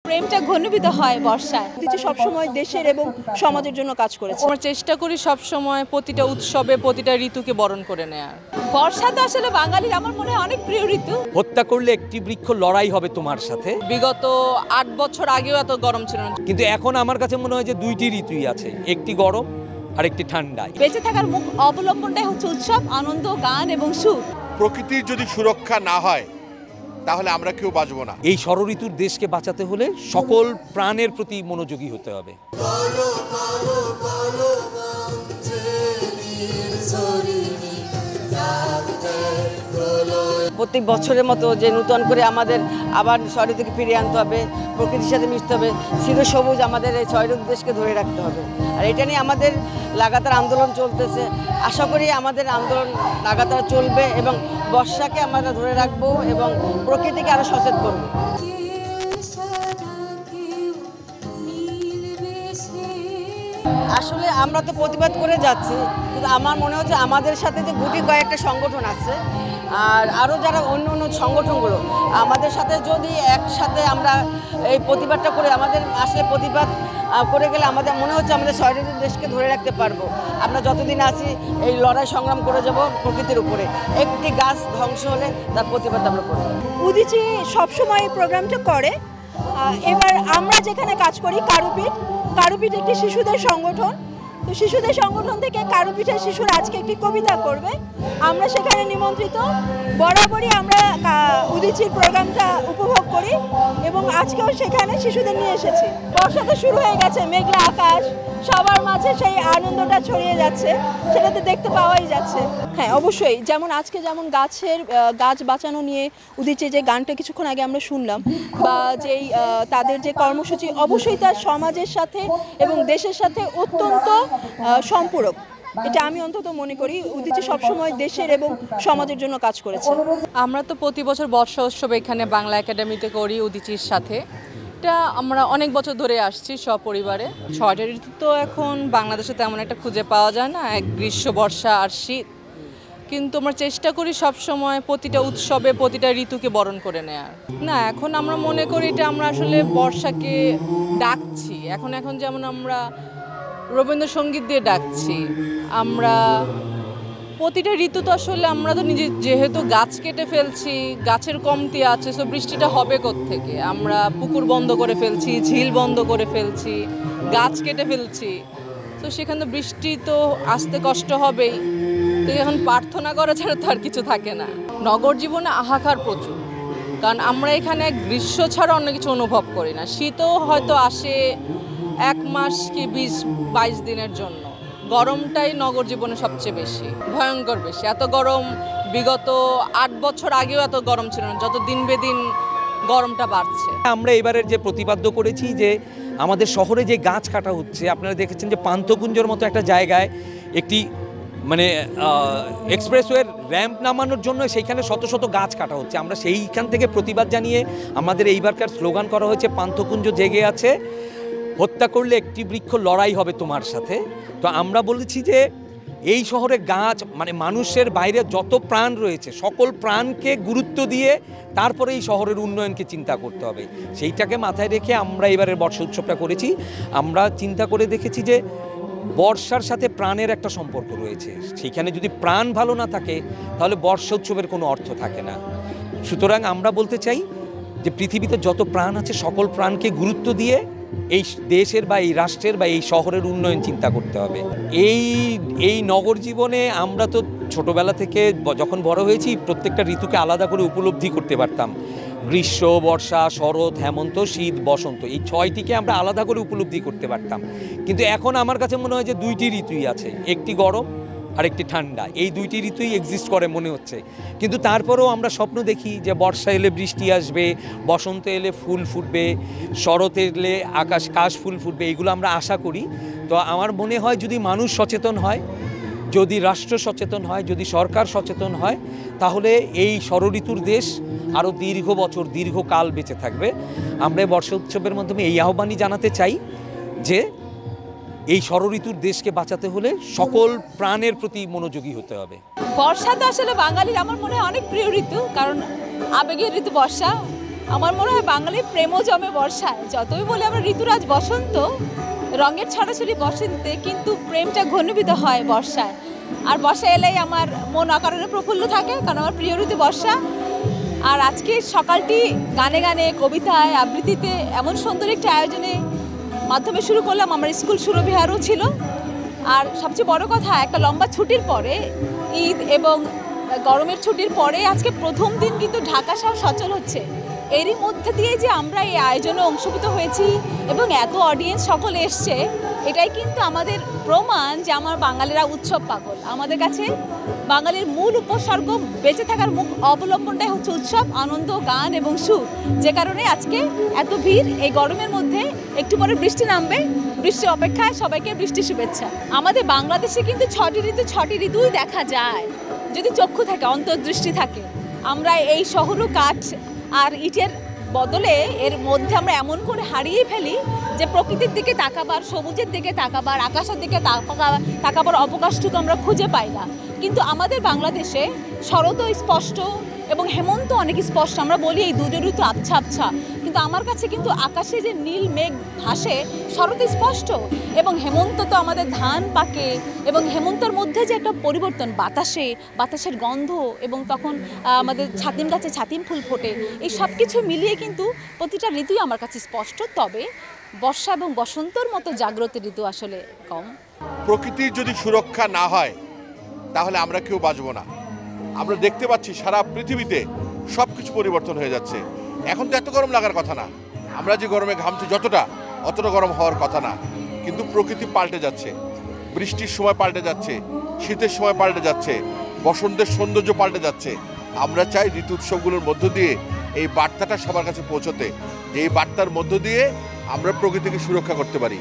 প্রেমটা ঘনীভূত হয় বর্ষায়। যে সবসময় দেশের এবং সমাজের জন্য কাজ করেছে। আমরা চেষ্টা করি সবসময় প্রতিটা উৎসবে প্রতিটা ঋতুকে বরণ করে নেয়ার। বর্ষা তো আসলে বাঙালির আমার মনে হয় অনেক প্রিয় ঋতু। হত্যা করলে একটি বৃক্ষ লড়াই হবে তোমার সাথে। বিগত 8 বছর আগেও এত গরম ছিল না, কিন্তু এখন আমার কাছে মনে হয় যে দুইটি ঋতুই আছে, একটি গরম আর একটি ঠান্ডা। বেঁচে থাকার মুখ অবলম্বনটাই হচ্ছে উৎসব, আনন্দ, গান এবং সুখ। প্রকৃতির যদি সুরক্ষা না হয় তাহলে আমরা কেউ বাঁচবো না। এই ষড়ঋতুর দেশকে বাঁচাতে হলে সকল প্রাণের প্রতি মনোযোগী হতে হবে। প্রত্যেক বছরের মতো যে নূতন করে আমাদের আবার ষড়ঋতুকে ফিরিয়ে আনতে হবে, প্রকৃতির সাথে মিশতে হবে, চিরসবুজ আমাদের এই ষড়ঋতু দেশকে ধরে রাখতে হবে। আর এটা নিয়ে আমাদের লাগাতার আন্দোলন চলতেছে। আশা করি আমাদের আন্দোলন লাগাতার চলবে এবং বর্ষাকে আমরা ধরে রাখবো এবং প্রকৃতিকে আরও সচেতন করবো। আসলে আমরা তো প্রতিবাদ করে যাচ্ছি, কিন্তু আমার মনে হচ্ছে আমাদের সাথে যে গুটি কয়েকটা সংগঠন আছে আর আরও যারা অন্য অন্য সংগঠনগুলো আমাদের সাথে যদি একসাথে আমরা এই প্রতিবাদটা করে আমাদের আসলে প্রতিবাদ করে গেলে আমাদের মনে হচ্ছে আমাদের ষড়ঋতু দেশকে ধরে রাখতে পারবো। আমরা যতদিন আছি এই লড়াই সংগ্রাম করে যাব প্রকৃতির উপরে। একটি গাছ ধ্বংস হলে তার প্রতিবাদ আমরা করব। উদীচী সবসময় এই প্রোগ্রামটা করে। এবার আমরা যেখানে কাজ করি কারুপিঠ একটি শিশুদের সংগঠন। তো শিশুদের সংগঠন থেকে কারুপিঠের শিশুরা আজকে একটি কবিতা করবে, আমরা সেখানে নিমন্ত্রিত। বরাবরই আমরা উদীচীর প্রোগ্রামটা উপভোগ করি এবং আজকেও সেখানে শিশুদের নিয়ে এসেছি। বর্ষা তো শুরু হয়ে গেছে, মেঘলা আকাশ, সবার মাঝে সেই আনন্দটা ছড়িয়ে যাচ্ছে, সেটাতে দেখতে পাওয়াই যাচ্ছে। হ্যাঁ, অবশ্যই। যেমন আজকে যেমন গাছ বাঁচানো নিয়ে উদীচী যে গানটা কিছুক্ষণ আগে আমরা শুনলাম, বা যেই তাদের যে কর্মসূচি, অবশ্যই তার সমাজের সাথে এবং দেশের সাথে অত্যন্ত সম্পূরক। এটা আমি অন্তত মনে করি। উদীচী সবসময় দেশের এবং সমাজের জন্য কাজ করেছে। আমরা তো প্রতি বছর বর্ষা উৎসব এখানে বাংলা একাডেমিতে করি উদীচীর সাথে। এটা আমরা অনেক বছর ধরে আসছি সপরিবারে। 6টা ঋতু তো এখন বাংলাদেশে তেমন একটা খুঁজে পাওয়া যায় না, এক গ্রীষ্ম, বর্ষা আর শীত। কিন্তু আমরা চেষ্টা করি সবসময় প্রতিটা উৎসবে প্রতিটা ঋতুকে বরণ করে নেয়ার। না, এখন আমরা মনে করি এটা আমরা আসলে বর্ষাকে ডাকছি। এখন যেমন আমরা রবীন্দ্রসঙ্গীত দিয়ে ডাকছি, আমরা প্রতিটা ঋতু তো আসলে আমরা তো নিজে যেহেতু গাছ কেটে ফেলছি, গাছের কমতি আছে, সো বৃষ্টিটা হবে কোত্থেকে? আমরা পুকুর বন্ধ করে ফেলছি, ঝিল বন্ধ করে ফেলছি, গাছ কেটে ফেলছি, তো সেখানে বৃষ্টি তো আসতে কষ্ট হবেই। তো এখন প্রার্থনা করা ছাড়া তো আর কিছু থাকে না। নগর জীবনে হাহাকার প্রচুর, কারণ আমরা এখানে গ্রীষ্ম ছাড়া অন্য কিছু অনুভব করি না। শীতও হয়তো আসে 1 মাস কি 20-22 দিনের জন্য। গরমটাই নগর জীবনে সবচেয়ে বেশি, ভয়ঙ্কর বেশি। এত গরম বিগত 8 বছর আগেও এত গরম ছিল না, যত দিন বেদিন গরমটা বাড়ছে। আমরা এবারের যে প্রতিপাদ্য করেছি যে আমাদের শহরে যে গাছ কাটা হচ্ছে, আপনারা দেখেছেন যে পান্থকুঞ্জর মতো একটা জায়গায় একটি এক্সপ্রেসওয়ের র্যাম্প নামানোর জন্য সেইখানে শত শত গাছ কাটা হচ্ছে। আমরা সেইখান থেকে প্রতিবাদ জানিয়ে আমাদের এইবারকার স্লোগান করা হয়েছে, পান্থকুঞ্জ জেগে আছে, হত্যা করলে একটি বৃক্ষ লড়াই হবে তোমার সাথে। তো আমরা বলেছি যে এই শহরে গাছ মানুষের বাইরে যত প্রাণ রয়েছে সকল প্রাণকে গুরুত্ব দিয়ে তারপরে এই শহরের উন্নয়নকে চিন্তা করতে হবে। সেইটাকে মাথায় রেখে আমরা এবারের বর্ষা উৎসবটা করেছি। আমরা চিন্তা করে দেখেছি যে বর্ষার সাথে প্রাণের একটা সম্পর্ক রয়েছে, সেইখানে যদি প্রাণ ভালো না থাকে তাহলে বর্ষা উৎসবের কোনো অর্থ থাকে না। সুতরাং আমরা বলতে চাই যে পৃথিবীতে যত প্রাণ আছে সকল প্রাণকে গুরুত্ব দিয়ে এই দেশের বা এই রাষ্ট্রের বা এই শহরের উন্নয়ন চিন্তা করতে হবে। এই নগর জীবনে আমরা তো ছোটোবেলা থেকে যখন বড় হয়েছি প্রত্যেকটা ঋতুকে আলাদা করে উপলব্ধি করতে পারতাম। গ্রীষ্ম, বর্ষা, শরৎ, হেমন্ত, শীত, বসন্ত, এই 6টিকে আমরা আলাদা করে উপলব্ধি করতে পারতাম। কিন্তু এখন আমার কাছে মনে হয় যে দুইটি ঋতুই আছে, একটি গরম আর একটি ঠান্ডা। এই দুইটি ঋতুই এক্সিস্ট করে মনে হচ্ছে। কিন্তু তারপরেও আমরা স্বপ্ন দেখি যে বর্ষা এলে বৃষ্টি আসবে, বসন্ত এলে ফুল ফুটবে, শরৎ এলে কাশ ফুল ফুটবে, এইগুলো আমরা আশা করি। তো আমার মনে হয় যদি মানুষ সচেতন হয়, যদি রাষ্ট্র সচেতন হয়, যদি সরকার সচেতন হয়, তাহলে এই ষড়ঋতুর দেশ আরও দীর্ঘ বছর দীর্ঘকাল বেঁচে থাকবে। আমরা বর্ষা উৎসবের মাধ্যমে এই আহ্বানই জানাতে চাই যে এই ষড়ঋতুর দেশকে বাঁচাতে হলে সকল প্রাণের প্রতি মনোযোগী হতে হবে। বর্ষা তো আসলে বাঙালির আমার মনে হয় অনেক প্রিয় ঋতু, কারণ আবেগের ঋতু বর্ষা। আমার মনে হয় বাঙালির প্রেমও জমে বর্ষায়। যতই বলি আমরা ঋতুরাজ বসন্ত, রঙের ছড়াছড়ি বসন্তে, কিন্তু প্রেমটা ঘনীভূত হয় বর্ষায়। আর বর্ষা এলেই আমার মন অকারণে প্রফুল্ল থাকে, কারণ আমার প্রিয় ঋতু বর্ষা। আর আজকে সকালটি গানে গানে, কবিতায়, আবৃত্তিতে এমন সুন্দর একটা আয়োজনে মাধ্যমে শুরু করলাম। আমার স্কুল সুরবিহারও ছিল। আর সবচেয়ে বড় কথা, একটা লম্বা ছুটির পরে, ঈদ এবং গরমের ছুটির পরে আজকে প্রথম দিন কিন্তু ঢাকা শহর সচল হচ্ছে। এরই মধ্যে দিয়ে যে আমরা এই আয়োজনে অংশভূত হয়েছি এবং এত অডিয়েন্স সকলে এসছে, এটাই কিন্তু আমাদের প্রমাণ যে আমার বাঙালিরা উৎসব পাগল। আমাদের কাছে বাঙালির মূল উপসর্গ, বেঁচে থাকার মুখ অবলম্বনটাই হচ্ছে উৎসব, আনন্দ, গান এবং সুর। যে কারণে আজকে এত ভিড়। এই গরমের মধ্যে একটু পরে বৃষ্টি নামবে, বৃষ্টির অপেক্ষায়, সবাইকে বৃষ্টির শুভেচ্ছা। আমাদের বাংলাদেশে কিন্তু 6টি ঋতুই দেখা যায় যদি চক্ষু থাকে, অন্তর্দৃষ্টি থাকে। আমরা এই শহরও কাঠ আর ইটের বদলে এর মধ্যে আমরা এমন করে হারিয়ে ফেলি যে প্রকৃতির দিকে তাকাবার, সবুজের দিকে তাকাবার, আকাশের দিকে তাকাবার অবকাশটুকু আমরা খুঁজে পাই না। কিন্তু আমাদের বাংলাদেশে শরৎ স্পষ্ট এবং হেমন্ত অনেক স্পষ্ট। আমরা বলি এই দুটো ঋতু আবছা আবছা, কিন্তু আমার কাছে কিন্তু আকাশে যে নীল মেঘ ভাসে, শরৎ স্পষ্ট এবং হেমন্ত তো আমাদের ধান পাকে, এবং হেমন্তের মধ্যে যে একটা পরিবর্তন, বাতাসের গন্ধ, এবং তখন আমাদের ছাতিম গাছে ছাতিম ফুল ফোটে, এই সব কিছু মিলিয়ে কিন্তু প্রতিটা ঋতুই আমার কাছে স্পষ্ট। তবে বর্ষা এবং বসন্তর মতো জাগ্রত ঋতু আসলে কম। প্রকৃতির যদি সুরক্ষা না হয় তাহলে আমরা কেউ বাঁচবো না। আমরা দেখতে পাচ্ছি সারা পৃথিবীতে সব কিছু পরিবর্তন হয়ে যাচ্ছে। এখন তো এত গরম লাগার কথা না, আমরা যে গরমে ঘামছি অতটা গরম হওয়ার কথা না। কিন্তু প্রকৃতি পাল্টে যাচ্ছে, বৃষ্টির সময় পাল্টে যাচ্ছে, শীতের সময় পাল্টে যাচ্ছে, বসন্তের সৌন্দর্য পাল্টে যাচ্ছে। আমরা চাই ঋতু উৎসবগুলোর মধ্য দিয়ে এই বার্তাটা সবার কাছে পৌঁছতে, যে এই বার্তার মধ্য দিয়ে আমরা প্রকৃতিকে সুরক্ষা করতে পারি।